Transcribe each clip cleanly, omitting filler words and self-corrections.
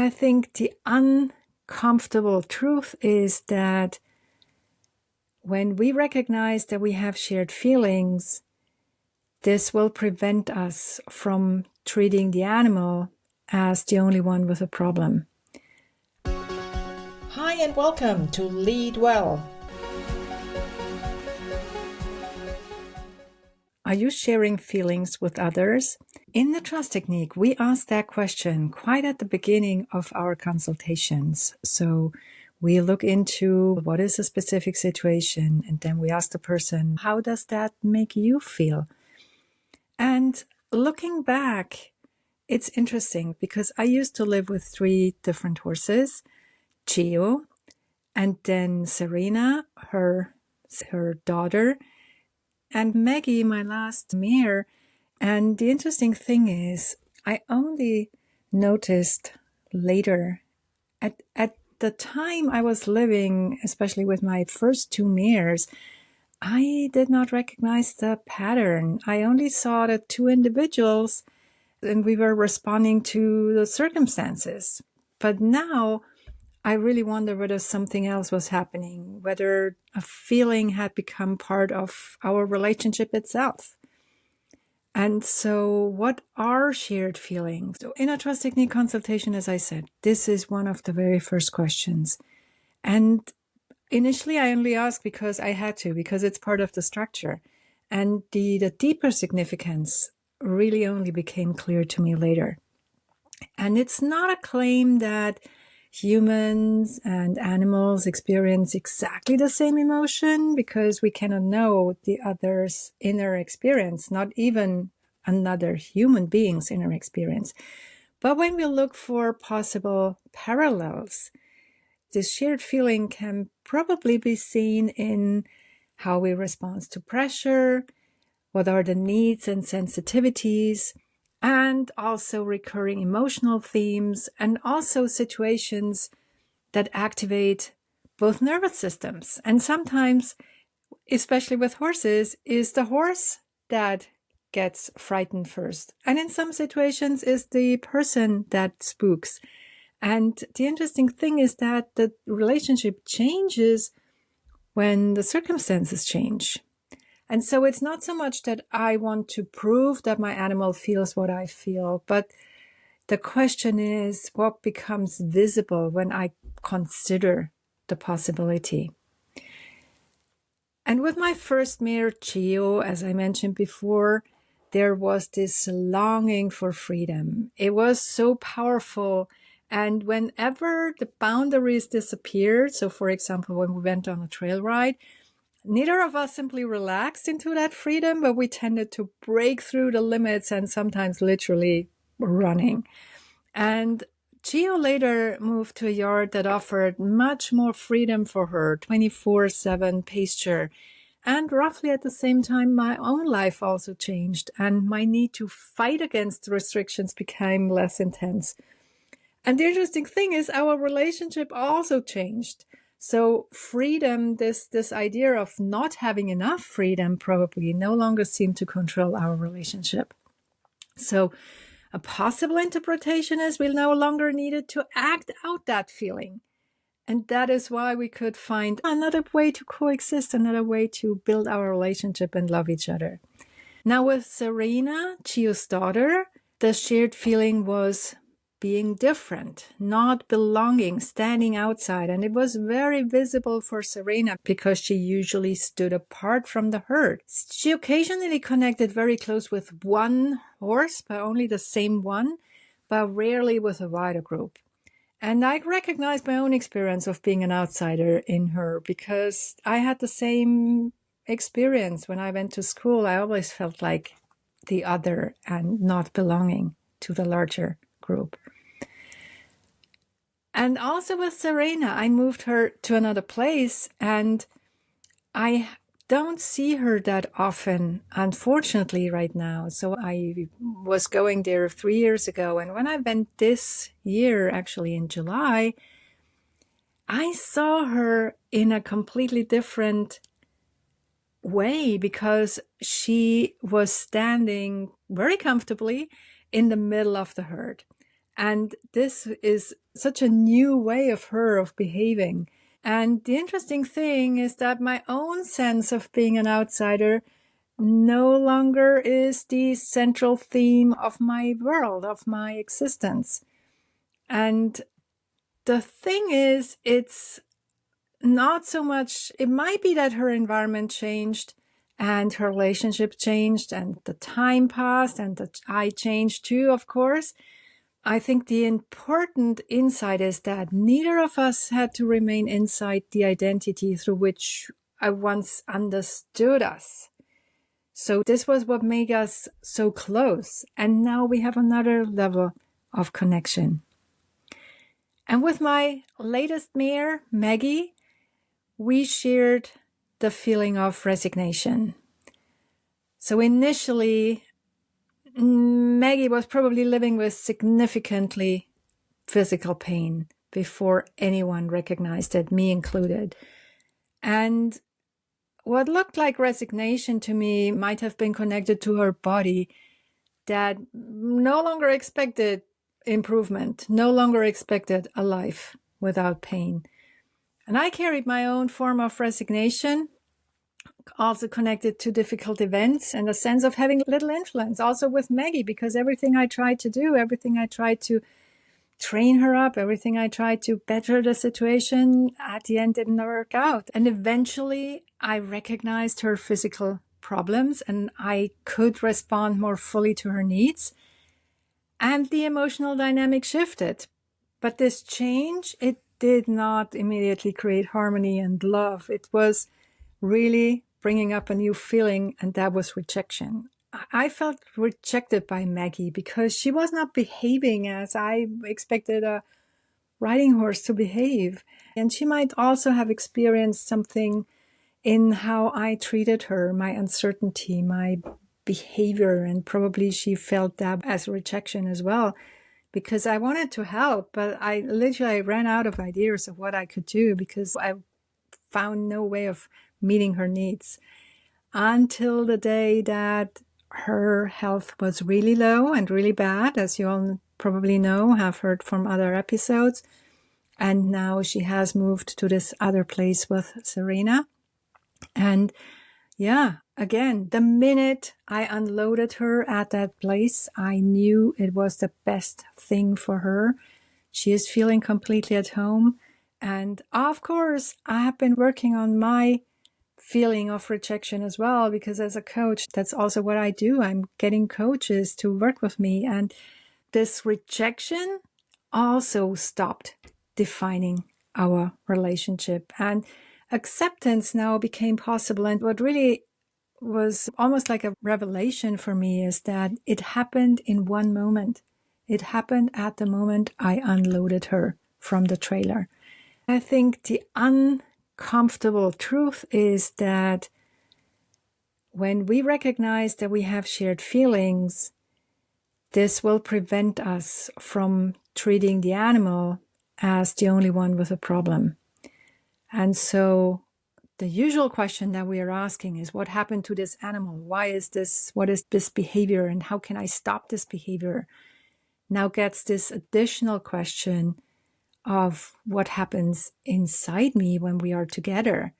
I think the uncomfortable truth is that when we recognize that we have shared feelings, this will prevent us from treating the animal as the only one with a problem. Hi and welcome to Lead Well. Are you sharing feelings with others? In the trust technique, we ask that question quite at the beginning of our consultations. So we look into what is a specific situation, and then we ask the person, how does that make you feel? And looking back, it's interesting because I used to live with 3 different horses, Chio, and then Serena, her daughter, and Maggie, my last mare. And the interesting thing is, I only noticed later, at the time I was living, especially with my first 2 mares, I did not recognize the pattern. I only saw the 2 individuals and we were responding to the circumstances. But now I really wonder whether something else was happening, whether a feeling had become part of our relationship itself. And so what are shared feelings? So in a trust technique consultation, as I said, this is one of the very first questions. And initially I only asked because I had to, because it's part of the structure. And the deeper significance really only became clear to me later. And it's not a claim that humans and animals experience exactly the same emotion, because we cannot know the other's inner experience, not even another human being's inner experience. But when we look for possible parallels, this shared feeling can probably be seen in how we respond to pressure, what are the needs and sensitivities, and also recurring emotional themes, and also situations that activate both nervous systems. And sometimes, especially with horses, is the horse that gets frightened first. And in some situations is the person that spooks. And the interesting thing is that the relationship changes when the circumstances change. And so it's not so much that I want to prove that my animal feels what I feel, but the question is what becomes visible when I consider the possibility. And with my first mare, Chio, as I mentioned before, there was this longing for freedom. It was so powerful. And whenever the boundaries disappeared, so for example, when we went on a trail ride, neither of us simply relaxed into that freedom, but we tended to break through the limits and sometimes literally running. And Chio later moved to a yard that offered much more freedom for her, 24/7 pasture. And roughly at the same time, my own life also changed, and my need to fight against the restrictions became less intense. And the interesting thing is our relationship also changed. So freedom, this idea of not having enough freedom probably no longer seemed to control our relationship. So a possible interpretation is we no longer needed to act out that feeling. And that is why we could find another way to coexist, another way to build our relationship and love each other. Now with Serena, Chio's daughter, the shared feeling was being different, not belonging, standing outside. And it was very visible for Serena because she usually stood apart from the herd. She occasionally connected very close with one horse, but only the same one, but rarely with a rider group. And I recognized my own experience of being an outsider in her because I had the same experience when I went to school. I always felt like the other and not belonging to the larger group. And also with Serena, I moved her to another place and I don't see her that often, unfortunately, right now. So I was going there 3 years ago. And when I went this year, actually in July, I saw her in a completely different way because she was standing very comfortably in the middle of the herd. And this is such a new way of her of behaving. And the interesting thing is that my own sense of being an outsider no longer is the central theme of my world, of my existence. And the thing is, it's not so much, it might be that her environment changed and her relationship changed and the time passed and that I changed too, of course. I think the important insight is that neither of us had to remain inside the identity through which I once understood us. So this was what made us so close. And now we have another level of connection. And with my latest mare, Maggie, we shared the feeling of resignation. So initially, Maggie was probably living with significantly physical pain before anyone recognized it, me included. And what looked like resignation to me might have been connected to her body that no longer expected improvement, no longer expected a life without pain. And I carried my own form of resignation, also connected to difficult events and a sense of having little influence, also with Maggie, because everything I tried to do, everything I tried to train her up, everything I tried to better the situation, at the end didn't work out. And eventually I recognized her physical problems and I could respond more fully to her needs. And the emotional dynamic shifted. But this change, it did not immediately create harmony and love. It was really bringing up a new feeling, and that was rejection. I felt rejected by Maggie because she was not behaving as I expected a riding horse to behave. And she might also have experienced something in how I treated her, my uncertainty, my behavior, and probably she felt that as rejection as well. Because I wanted to help, but I literally ran out of ideas of what I could do because I found no way of meeting her needs until the day that her health was really low and really bad, as you all probably know, have heard from other episodes. And now she has moved to this other place with Serena. And yeah, again, the minute I unloaded her at that place, I knew it was the best thing for her. She is feeling completely at home. And of course, I have been working on my feeling of rejection as well, because as a coach, that's also what I do. I'm getting coaches to work with me. And this rejection also stopped defining our relationship. And acceptance now became possible. And what really was almost like a revelation for me is that it happened in one moment. It happened at the moment I unloaded her from the trailer. I think the uncomfortable truth is that when we recognize that we have shared feelings, this will prevent us from treating the animal as the only one with a problem. And so the usual question that we are asking is, what happened to this animal? Why is this? What is this behavior? And how can I stop this behavior? Now gets this additional question of what happens inside me when we are together.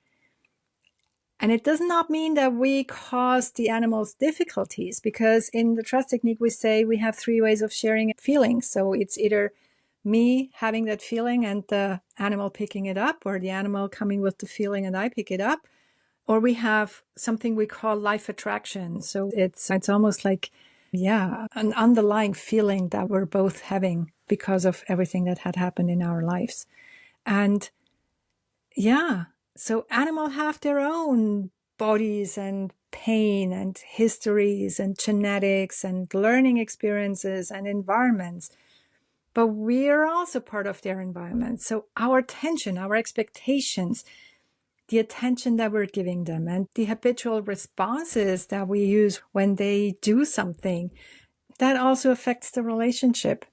And it does not mean that we cause the animals difficulties, because in the trust technique, we say we have 3 ways of sharing feelings. So it's either me having that feeling and the animal picking it up, or the animal coming with the feeling and I pick it up, or we have something we call life attraction. So it's almost like, an underlying feeling that we're both having because of everything that had happened in our lives. And so animals have their own bodies and pain and histories and genetics and learning experiences and environments. But we are also part of their environment. So our attention, our expectations, the attention that we're giving them, and the habitual responses that we use when they do something, that also affects the relationship.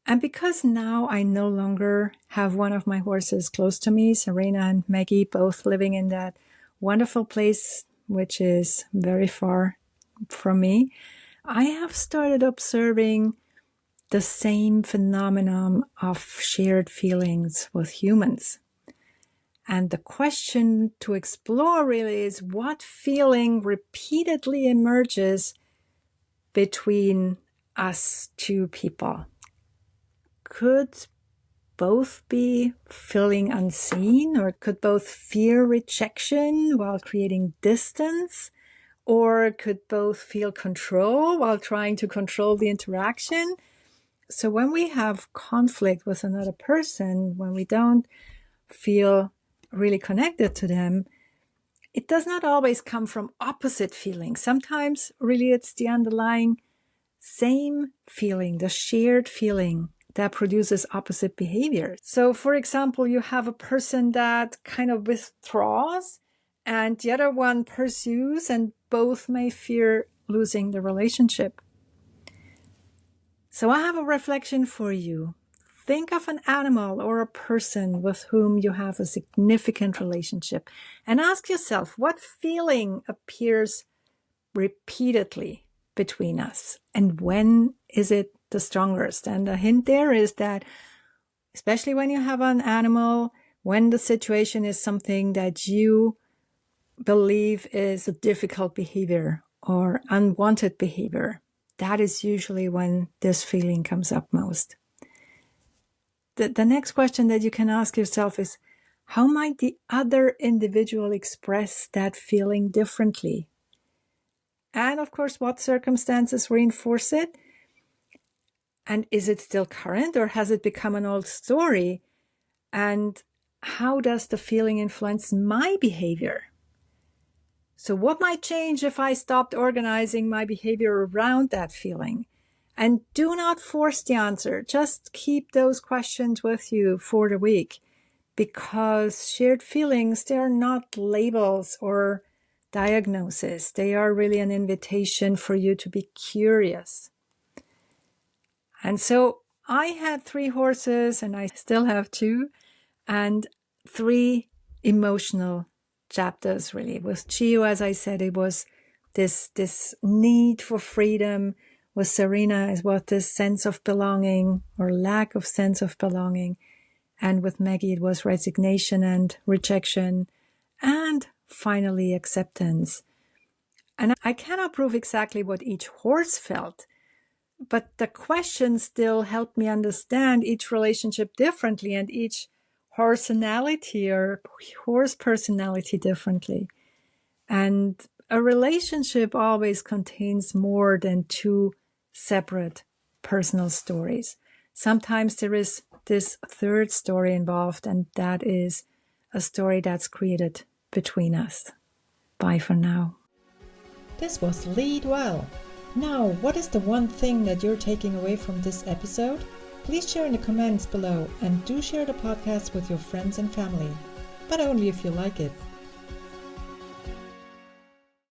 And because now I no longer have one of my horses close to me, Serena and Maggie, both living in that wonderful place, which is very far from me, I have started observing the same phenomenon of shared feelings with humans. And the question to explore really is, what feeling repeatedly emerges between us two people? Could both be feeling unseen, or could both fear rejection while creating distance, or could both feel control while trying to control the interaction? So when we have conflict with another person, when we don't feel really connected to them, it does not always come from opposite feelings. Sometimes really it's the underlying same feeling, the shared feeling, that produces opposite behavior. So for example, you have a person that kind of withdraws and the other one pursues, and both may fear losing the relationship. So I have a reflection for you. Think of an animal or a person with whom you have a significant relationship and ask yourself, what feeling appears repeatedly between us, and when is it the strongest? And the hint there is that, especially when you have an animal, when the situation is something that you believe is a difficult behavior or unwanted behavior, that is usually when this feeling comes up most. The next question that you can ask yourself is, how might the other individual express that feeling differently? And of course, what circumstances reinforce it? And is it still current, or has it become an old story? And how does the feeling influence my behavior? So what might change if I stopped organizing my behavior around that feeling? And do not force the answer. Just keep those questions with you for the week, because shared feelings, they are not labels or diagnosis. They are really an invitation for you to be curious. And so I had 3 horses, and I still have 2, and 3 emotional chapters really. With Chio, as I said, it was this need for freedom. With Serena, it was this sense of belonging or lack of sense of belonging. And with Maggie, it was resignation and rejection, and finally acceptance. And I cannot prove exactly what each horse felt, but the questions still helped me understand each relationship differently and each personality or horse personality differently. And a relationship always contains more than 2 separate personal stories. Sometimes there is this third story involved, and that is a story that's created between us. Bye for now. This was Lead Well. Now, what is the one thing that you're taking away from this episode? Please share in the comments below, and do share the podcast with your friends and family, but only if you like it.